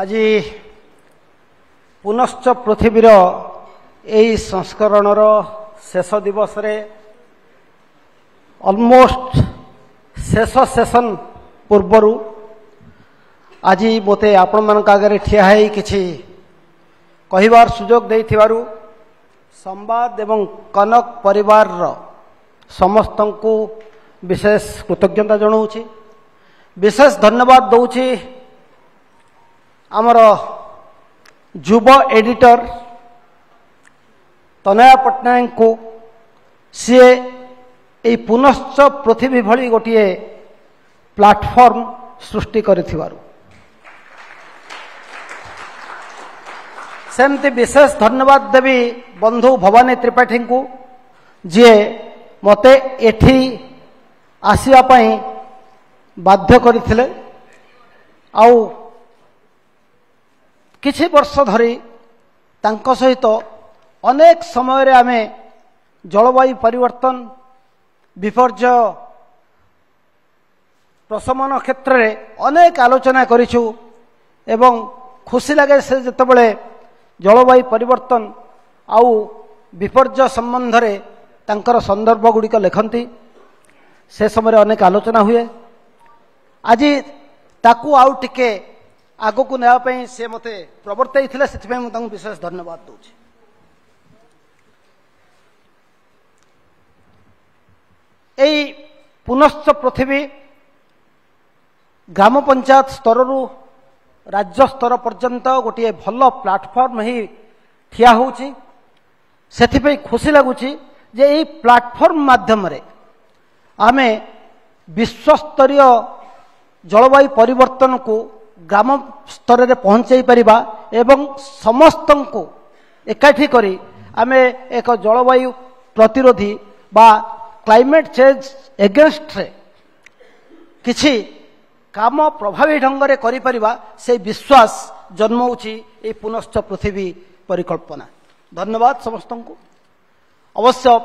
आज पुनश्च पृथ्वीर यही संस्करणर शेष दिवस रे ऑलमोस्ट शेष सेशन पूर्वर आज मते आपण मान आगे ठिया है किछि कहिबार सुजोग देथिबारु संवाद एवं कनक परिवार समस्त को विशेष कृतज्ञता जनाऊँगी। विशेष धन्यवाद दौची आमर युव एडिटर तनया पट्टनायक को सी ए पुनश्च पृथ्वी भली गोटे प्लाटफॉर्म सृष्टि करिथिबारु सेमती विशेष धन्यवाद देवी बंधु भवानी त्रिपाठी को जी मते एठी आसिया पई बाध्य करथिले आउ किछि वर्ष धरी तांको सहित अनेक समय रे आमे जलवायु परिवर्तन विपर्य प्रशमन क्षेत्र रे अनेक आलोचना करिछु एवं खुशी लगे से जतबेले जलवायु परिवर्तन आउ विपर्य संबंध रे तांकर संदर्भ गुड़िक लिखती से समय अनेक आलोचना हुए। आज ताकू आउ टिके आगो को नेवाई से मते प्रवर्तई थिले से मुझे विशेष धन्यवाद दूची। एई पुनश्च पृथ्वी ग्राम पंचायत स्तर रु राज्य स्तर पर्यंत गोटे भल प्लाटफॉर्म ही ठिया होची। सेथिपई खुशी लगुची जे एई प्लाटफॉर्म माध्यम रे आमे विश्वस्तरीय जलवायु परिवर्तन को ग्राम स्तर रे पहुंचाई परिबा एवं समस्त को एकाठी करी आमे एक जलवायु प्रतिरोधी बा क्लाइमेट चेंज एगेंस्ट रे किछि काम प्रभावी ढंग से करि परिबा से विश्वास जन्मउछि ए पुनश्च पृथ्वी परिकल्पना। धन्यवाद समस्त को। अवश्य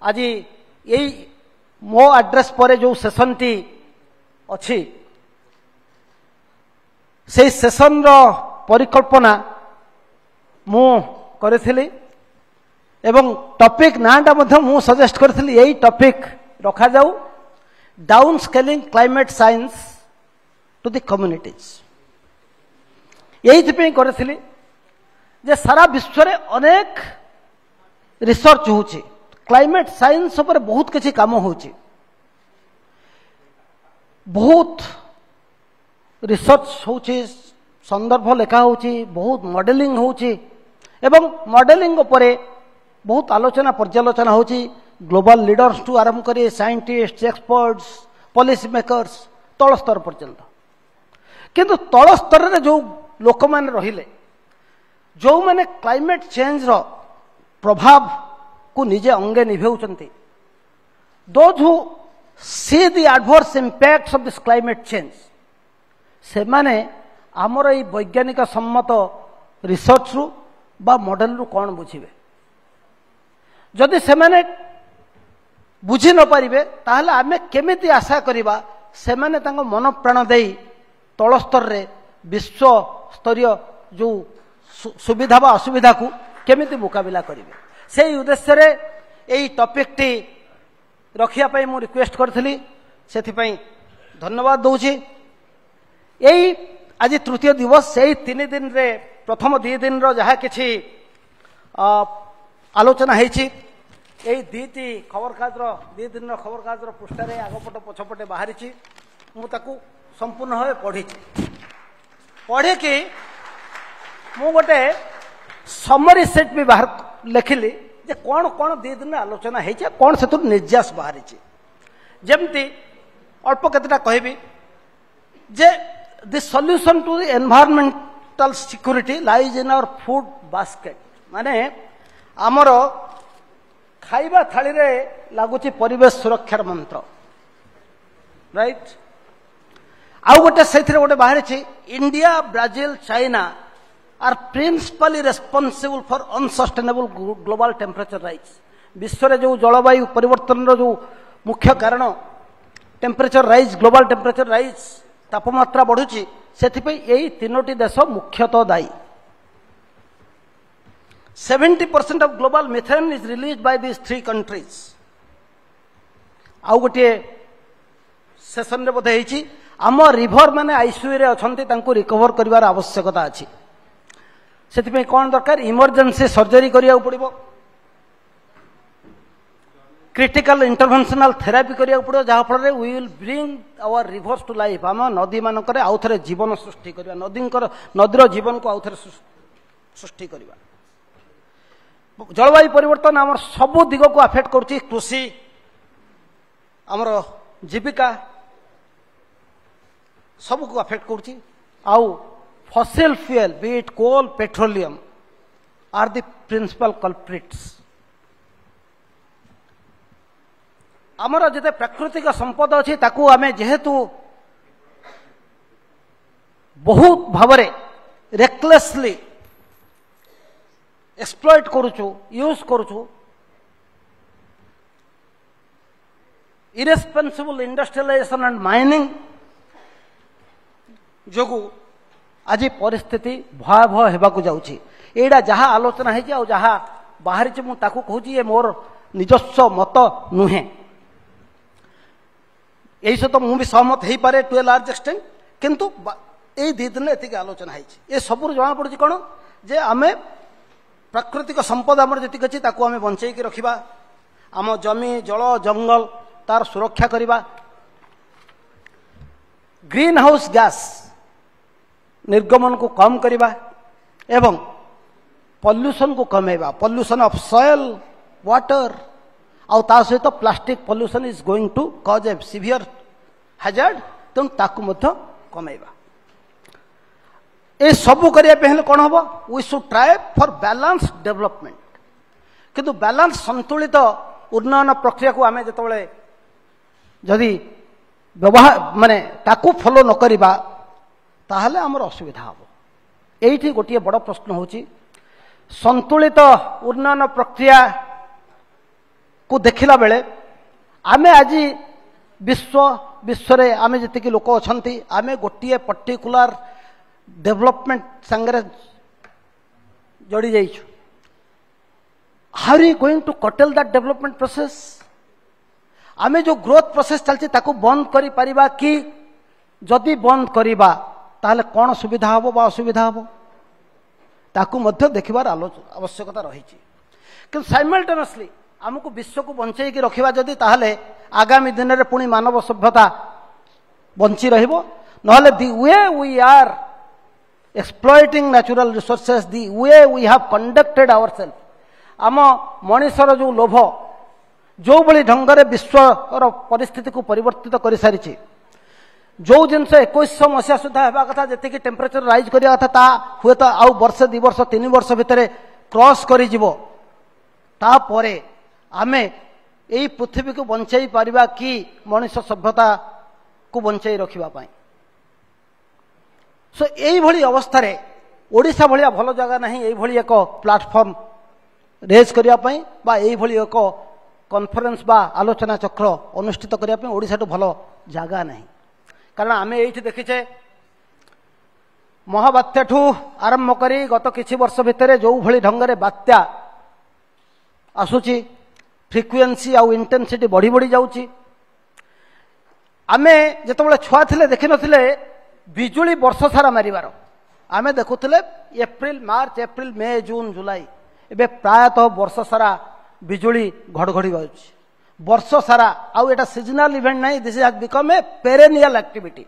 आज यही मो एड्रेस पर जो सेशन टी अच्छी से सेशन रो परिकल्पना मु करिथिली एवं टॉपिक नाटा मध्य मु सजेस्ट करिथिली यही टॉपिक रखा जाऊ down scaling climate science to the communities. यही करिथिली जे सारा विश्व रे अनेक रिसर्च होची क्लाइमेट साइंस पर बहुत किसी काम होची बहुत रिसर्च होची संदर्भ लेखा होची बहुत मॉडलिंग होची एवं मॉडलिंग उपरे बहुत आलोचना पर्यालोचना होची ग्लोबल लीडर्स टू आरंभ करी साइंटिस्ट एक्सपर्ट्स पॉलिसी मेकर्स तल स्तर पर्यंत किंतु तल स्तर रे जो लोक माने रहिले जो माने क्लाइमेट चेंज रो प्रभाव को निजे अंगे निभेउचंती those who see the adverse impacts of this climate change से माने आमर ई वैज्ञानिक सम्मत रिसर्च रु बा मॉडल रु कौन बुझिबे जदि से माने बुझी न पारिबे ताहले आमे केमिति आशा करिबा से माने तांको मन प्राण देई तल स्तर रे विश्व स्तरीय जो सुविधा बा असुविधा को केमिति मुकाबिला करिवे से उद्देश्य रे एई टॉपिक टी रखिया पई मु रिक्वेस्ट करथिली सेथिपई धन्यवाद दउची। एई आज तृतीय दिवस से 3 दिन रे प्रथम 2 दिन रो जहा किछि आलोचना हेछि एई दीटी खबर काज रो 2 दिन रो खबर काज रो पृष्ठ रे आगपट पछपटे बाहरिछि मु ताकू संपूर्ण भाव पढ़ी कि मु गोटे समरी सेट भी बाहर लिखिली जे कौन कौन 2 दिन आलोचना है कौन से निर्यास बाहरी जमती अल्प केतटा कहबी जे the solution to the environmental security lies in our food basket माने आमर खाइबा थाली रे लागुची परिवेश सुरक्षार मंत्र राइट। आउ गोटे से गोटे बाहरी India Brazil China are principally responsible for unsustainable global temperature rise विश्व रे जो जलवायु परिवर्तन रो जो मुख्य कारण temperature rise global temperature rise तापमात्रा बढ़ुची से यही तीनोटी देश मुख्यतः दायी। 70% of global methane is released by these three countries। आउ गोटे सेशन रे बोधे होईची आम रिभर माने आईसीयू रे अछंती तांको रिकवर करिवार आवश्यकता अछि। सेति पे कोन दरकार इमरजेंसी सर्जरी करिया पड़िबो, क्रिटिकल इंटरवेंशनल थेरापी करिया पड़ो, जहा फल रे we will bring our rivers to life. आम नदी मानक आउ थे जीवन सृष्टि करवा, नदीर जीवन को आउ थे सृष्टि करवा। जलवायु परिवर्तन आम सबू दिग को अफेक्ट करुच्ची, कृषि आमर जीविका सब को अफेक्ट करुच्ची। आउ fossil fuel be it coal petroleum are the principal culprits. आमर जिते प्राकृतिक संपद अच्छी ताकू आमे जेहेतु बहुत भावरे रेकलेसली एक्सप्लॉइट करुचु, यूज करुचु, इरेस्पॉन्सिबल इंडस्ट्रियलाइजेशन एंड माइनिंग जोगु आज परिस्थिति भयावह होगाकू जाउछि। एडा जहा आलोचना है आ जहा बाहरी मु ताकू कहूची ये मोर निजस्व मत नुहे। यही सहित तो मुझे सहमत हो पारे टू ए लार्ज एक्सटेंट, किंतु यही दी दिन एति आलोचना है सब जना पड़ी कौन जे आमे प्राकृतिक संपद आमर जी अच्छी ताकू आमे बंचेकी रखिबा, आम जमी जल जंगल तार सुरक्षा करिबा, ग्रीन हाउस गैस निर्गमन को कम करिबा एवं पॉल्यूशन को कमेबा, पॉल्यूशन ऑफ सॉइल वाटर आउ ता सहित plastic pollution is going to cause a severe hazard, तेणु ताकू मध्य कमेबा। ए सबू करिया पहले कौन हम we should try for balance development. किंतु बैलेंस संतुलित उन्नयन प्रक्रिया को आमे जतबेले जदि व्यवहार माने ताकू फॉलो न करिबा ताहले हमर असुविधा हबो। एठी गोटिए बड़ प्रश्न होची संतुलित उन्नयन प्रक्रिया को देखिला बेले आमे आज विश्व रे आमे जतिकी लोक अछंती आमे गोटिए पर्टिकुलर डेवलपमेंट संगे जोड़ी जाइछु। How are you going to curtail that development process? आमे जो ग्रोथ प्रोसेस चलछि ताको बंद करि परिबा कि जदि बंद करिबा ताहले कोन सुविधा हबो बा असुविधा हबो ताकू मध्य देखिबार आवश्यकता रहिछि। कि साइमल्टेनियसली आमको विश्व को बंचई की रखिबा जदि ताहले आगामी दिन रे पुणी मानव सभ्यता बंची रहिबो। नहले the way we are exploiting natural resources, the way we have conducted ourself, आम मनीषर जो लोभ जो भली ढंग से विश्वर परिस्थिति को परिवर्तित कर सारी, जो जिनस 2100 मसीहा सुधा होगा कथा जी टेम्परेचर राइज करिया कथा ता हुए तो आउ वर्षे 2 वर्ष 3 वर्ष भितर क्रॉस करी जिवो। तापरे आमे यही पृथ्वी को बंचाई पारिबा कि मनुष्य सभ्यता को बंचाई रखिबा पाई। सो यही भली अवस्था रे ओडिशा भलिया भलो जगह नहीं यही भली एक प्लेटफॉर्म रेज करिया पाई बा यही भली एक कॉन्फ्रेंस बा आलोचना चक्र अनुष्ठित करिया पाई ओडिशा तो भलो जगह नहीं। कारण आमे एठी देखिछे महाबात्या ठू आरंभ करी गत किछि वर्ष भितर जो भली ढंग रे बात्या आसुची फ्रिक्वेन्सी आउ इंटेंसिटी बढ़ी बढ़ी जाउची। आमे जेतबेले छुआ थिले देखि नथिले बिजुली वर्ष सारा मारिबार, आमे देखुथिले एप्रिल मार्च एप्रिल मे जून जुलाई, एबे प्रायतः वर्ष सारा बिजुली घड़घड़ी बाजुची वर्ष सारा। आउ एटा सीजनल इवेंट नहीं, this has become a perennial activity.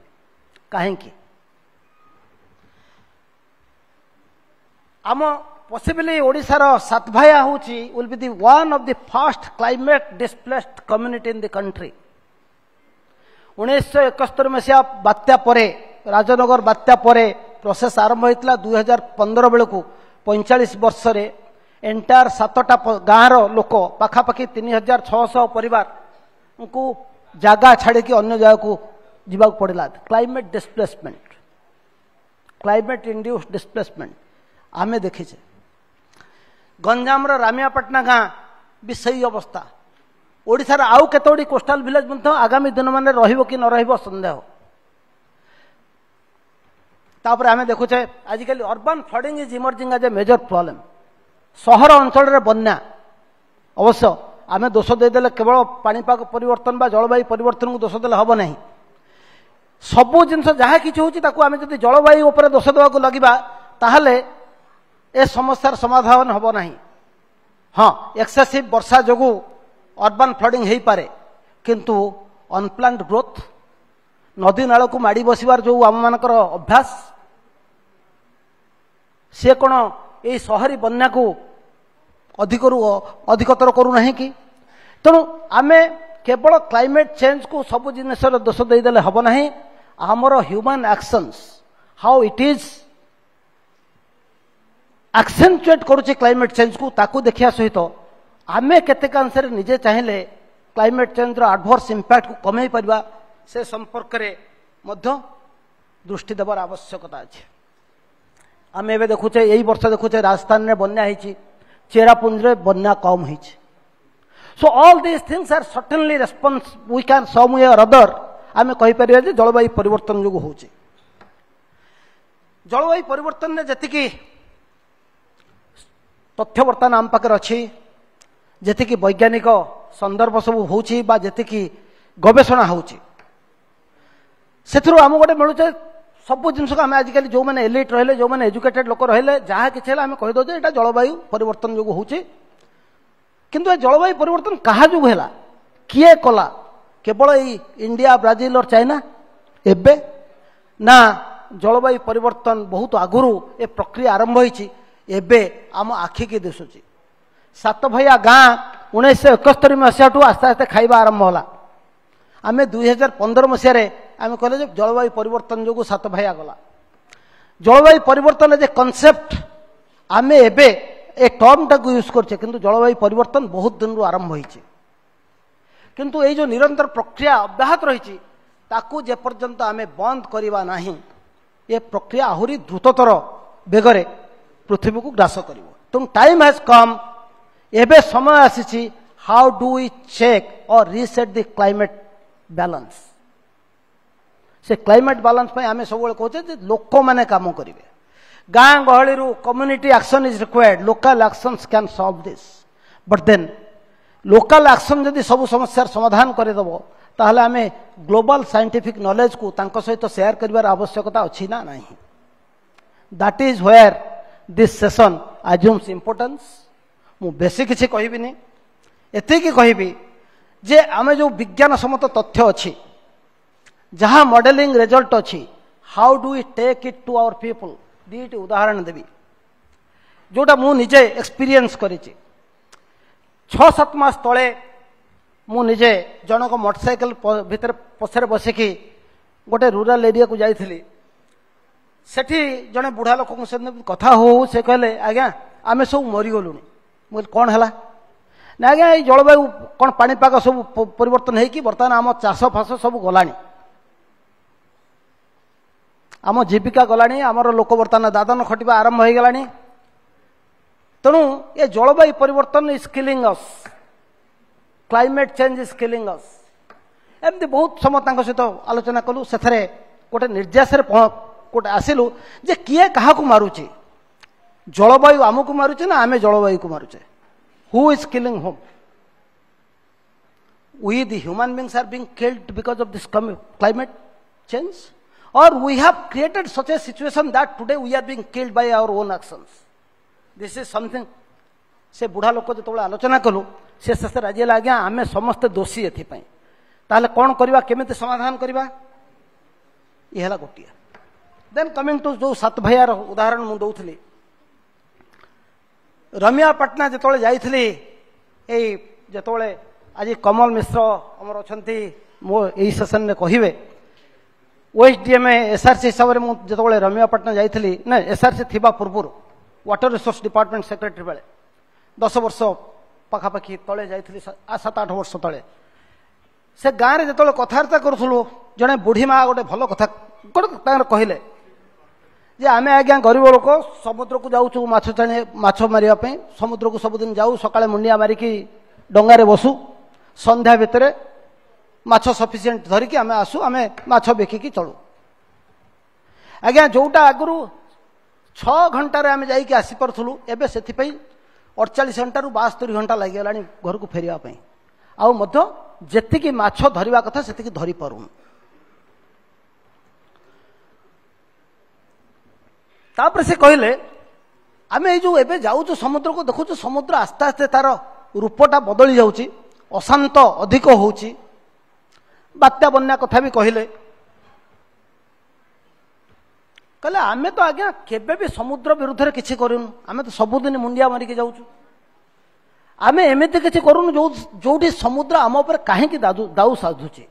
काहेकि आम पॉसिबली ओडिशार सातभाया होची will be the one of the first climate displaced community in the country. 1971 मसीहा बात्या परे राजनगर बात्या परे प्रोसेस आरंभ होता 2015 बेलू 45 वर्ष रे एंटायर 7टा गाँव लोक पाखापाखि 3600 परिवार को जगह छाड़ी अन्य जगह को जीवाक पड़ा। Climate displacement, climate induced displacement आमे देखीचे। गंजाम रामियापाटना गाँ भी सही अवस्था। ओडिशार आउ केतोडी कोस्टाल विलेज आगामी दिन मान रहिबो कि न रहिबो संदेह। तापर आम देखुचे आजिकल urban flooding is emerging as a major problem सहर अंचल बन्या अवश्य आम दोष देदेले केवल पाणीपाग परिवर्तन बा जलवायु परिवर्तन को दोष देले हम नहीं सबू जिन जहाँ कि आम जब जलवायु उपर दोष देवा लगे ताहले ए समस्यार समाधान हम नहीं। हाँ एक्सेसिव वर्षा जोगु अर्बन फ्लडिंग हो पारे किंतु अनप्लान्ड ग्रोथ नदी नाल को माड़ी बसबार जो आम मान अभ्यास सी कौन ये सहरी बन्या को अधिकतर करूना कि तेणु आम केवल क्लाइमेट चेंज को सब जिनिस दोष देदेले हम नहीं आमर human actions how it is accentuate करुचे क्लाइमेट चेंज को ताकू देखिया सहित आमे केतेकांशरे निजे चाहिए क्लाइमेट चेंज रो एडवर्स इंपैक्ट को कमे परिबा से संपर्क रे मध्य दृष्टि देवार आवश्यकता अछि। आमे एबे देखुचे एई वर्ष देखुचे राजस्थान रे बन्या हिची चेरापुंज रे बन्या कम हिची so all these things are certainly response we can some way or other आमे कहि परिबा जे जलवायु परिवर्तन जो होउची जलवायु परिवर्तन ने जति तथ्य बर्तमान आम पाखे अच्छी जी वैज्ञानिक संदर्भ सब होची बा जी गवेषणा होची आम गोटे मिलूँ सब जिनस आम आजिकल जो मैंने एलिट रहे जो मैंने एजुकेटेड लोक रहे जहाँ कि आम कहीदे यहाँ जलवायु परिवर्तन जो होची किंतु जलवायु परिवर्तन कहा जो है किए कला केवल इंडिया ब्राजिल और चाइना एबे ना जलवायु परिवर्तन बहुत आगुरी ए प्रक्रिया आरंभ होती एबे आम आखि की दिशुची सात भैया गाँ 1971 मसीहा आस्ते आस्ते खाइबा आरंभ होला आम 2015 मसीह आम कहले जलवायु परिवर्तन जो सात भैया गला जलवायु परिवर्तन जे कनसेप्ट आम एबे ए टर्म टाक यूज करछे किंतु जलवायु परिवर्तन बहुत दिन रु आरंभ होईची किंतु ये जो निरंतर प्रक्रिया अब्याहत रही ताकू जे पर्यंत आम बंद करवा नहीं ये प्रक्रिया आहुरी द्रुततर बेगरे पृथ्वी को ग्रास कर तुम टाइम हैज कम एबे समय आसी how do we check or reset the climate balance से क्लाइमेट बैलेंस आम सब कहे लोक मैंने काम करेंगे गाँ गहली community action is required local actions can solve this but then local action जदि सब समस्यार समाधान करदेव ताहले आम ग्लोबल साइंटिफिक नॉलेज को तांको सहित शेयर करिवार आवश्यकता अच्छी ना नहीं that is where this session assumes importance मु बेसी किसी कहबिनी एतिकी कहबी जे आमे जो विज्ञान सम्मत तथ्य अच्छी जहाँ मॉडलिंग रिजल्ट अच्छी how do we take it to our people दीटी उदाहरण देवी जोटा मु निजे एक्सपीरियंस करिछि 6-7 मास तले मु निजे जनक मोटरसाइकेल भितर पछरे बसिकी गोटे रूरल एरिया को जाइथिली सेठी जने बुढ़ा लोक कथा हो से कहले आज्ञा आमे सब मरीगलुणी मुझे कौन है ना आज्ञा ये जलवायु कौन पाणीपाग सब परिवर्तन है बर्तमान आम चाष फास सब गलानी आम जीविका गलानी आमर लोक बर्तमान दादन खटिबा आरंभ हो गलानी तेणु ये जलवायु परिवर्तन is killing us climate change is killing us एमती बहुत समय सहित आलोचना कलु से गोटे निर्यास गोटे आसिलु जे किए क्या मारुचे जलवायु आमको मारुचे ना आमे जलवायु को मारुचे who is killing whom we the human beings are being killed because of this climate change और we have created such a situation that today we are being killed by our own actions this is something से बुढ़ा लोक जो आलोचना कलु से शेष राजी आज्ञा आमे समस्ते दोषी एथिपाई ताहले कौन करवा केमिति समाधान करवा ये है गोटे देन कमिंग टू जो सात भैयार उदाहरण मु दौथली रमियापाटना जो जाइथली जो आज कमल मिश्र आमर अच्छा मो यही सेसन में कहे ओएसडीएम एसआरसी हिसाब से जो रमियापाटना जाइथली ना एसआरसी थिबा पूर्व वाटर रिसोर्स डिपार्टमेंट सेक्रेटरी बेले 10 वर्ष पाखापाखि तले जाइथली 7-8 वर्ष तले से गाँव में जो कथबार्ता करूँ जड़े बुढ़ी माँ गोटे भल कथा गोटे कहले जे आमे आज्ञा गरीब लोक समुद्र को जाऊँ माछ मारे समुद्र को सबुदिन जाऊ सकाଳେ मुंडिया मारिकी डंगारे बसु संध्या भितर माछ सफिसीयंट धरिकी आमे आसु आमे माछ बिकिकी चलू आज्ञा जोटा आगु 6 घंटार आम जाइए आसीपरु एवं से 48 घंटा 72 घंटा लगिगला घर को फेरवाई आती माछ धरवा कथा से धरी पारूँ। तापर से कहले आम जो एबे जाऊँ समुद्र को देखु समुद्र आस्ते आस्ते तार रूपटा बदली जाऊँगी अशांत अधिक होची बात्या बन्या कथा भी कहले कहले आमे तो आज्ञा केबे भी समुद्र विरुद्ध रे किछि करूनु आमे तो सबुदिन मुंडिया मारिके जाउछु आमे एमिति किछि करूनु जोठी समुद्र आम ऊपर काहेकि दाऊ साधुची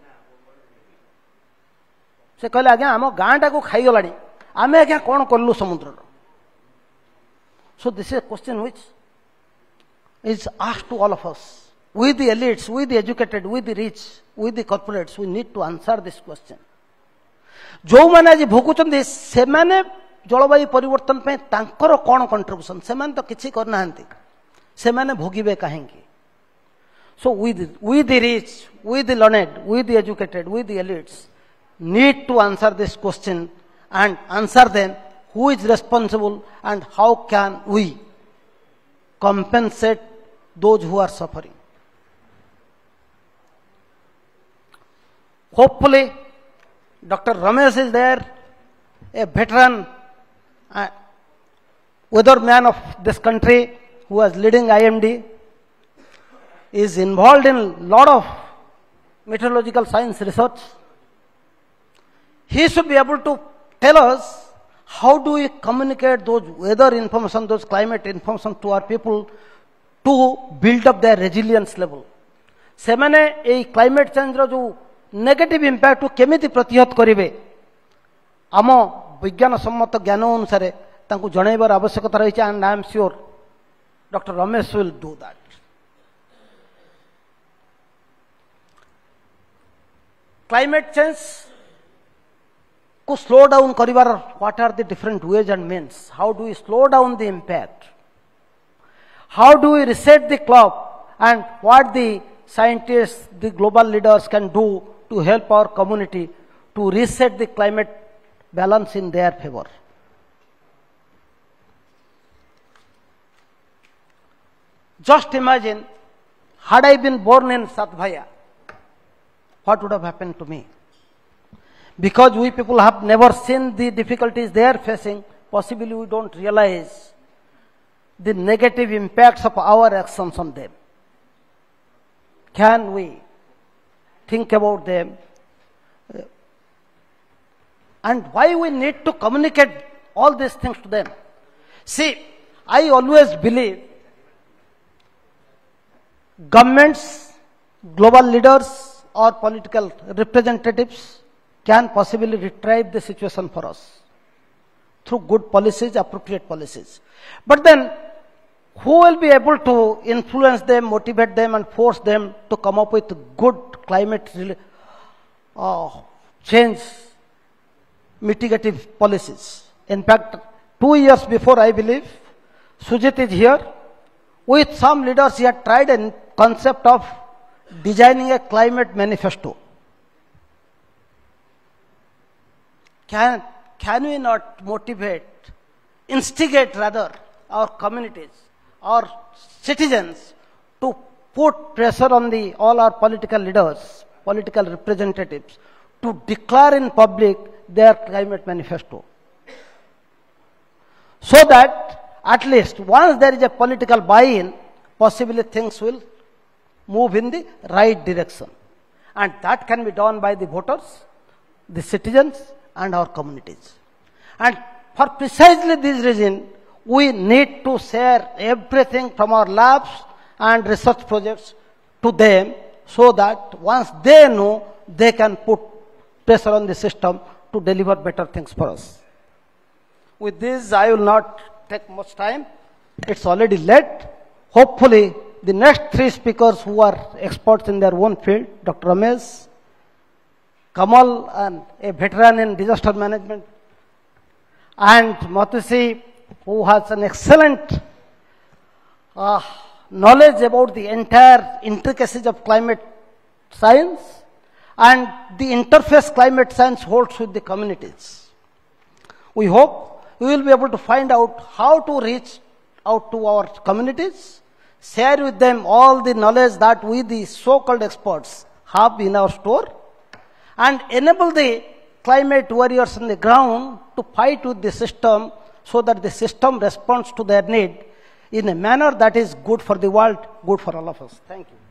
से कहले आज्ञा आम गाँटा को खाई गलानी आमे आज्ञा कौन कलु समुद्र। So this is question which is asked to all of us with the elites, with the educated, with the rich, with the corporates, we need to answer this question. जो मैंने आज भोगुचंदी से माने जलवायु परिवर्तन पे तांकर कौन कंट्रीब्यूशन से माने तो किसी करना हंती से माने भोगिबे कहेंगे। So with the rich, with the learned, with the educated, with the elites need to answer this question and answer them who is responsible and how can we compensate those who are suffering. Hopefully, Dr. Ramesh is there, a veteran weatherman of this country who was leading IMD, is involved in a lot of meteorological science research. He should be able to tell us how do we communicate those weather information, those climate information to our people to build up their resilience level. सेमाने ए climate change रो जो negative impact केमिति प्रतिहत करिवे आम विज्ञान सम्मत ज्ञान अनुसार तांकु जणाइबार आवश्यकता रही and I am sure doctor Ramesh will do that. Climate change को स्लो डाउन करिवार what are the different ways and means, how do we slow down the impact, how do we reset the clock and what the scientists, the global leaders can do to help our community to reset the climate balance in their favor. Just imagine, had I been born in Satbhaya, what would have happened to me? Because we people have never seen the difficulties they are facing, possibly we don't realize the negative impacts of our actions on them. Can we think about them? And why we need to communicate all these things to them? See, I always believe governments, global leaders or political representatives can possibly retrieve the situation for us through good policies, appropriate policies. But then who will be able to influence them, motivate them and force them to come up with good climate change mitigative policies? In fact, 2 years before, I believe, Sujit is here. With some leaders, he had tried a concept of designing a climate manifesto. Can we not motivate, instigate rather, our communities, our citizens to put pressure on all our political leaders, political representatives to declare in public their climate manifesto, so that at least once there is a political buy-in, possibly things will move in the right direction, and that can be done by the voters, the citizens and our communities. And for precisely this reason, we need to share everything from our labs and research projects to them, so that once they know, they can put pressure on the system to deliver better things for us. With this, I will not take much time. It's already late. Hopefully, the next 3 speakers who are experts in their own field, Dr. Ramesh, Kamal, and a veteran in disaster management, and Matusi, who has an excellent knowledge about the entire intricacies of climate science and the interface climate science holds with the communities. We hope we will be able to find out how to reach out to our communities, share with them all the knowledge that we, the so-called experts, have in our store, and enable the climate warriors on the ground to fight with the system so that the system responds to their need in a manner that is good for the world, good for all of us. Thank you.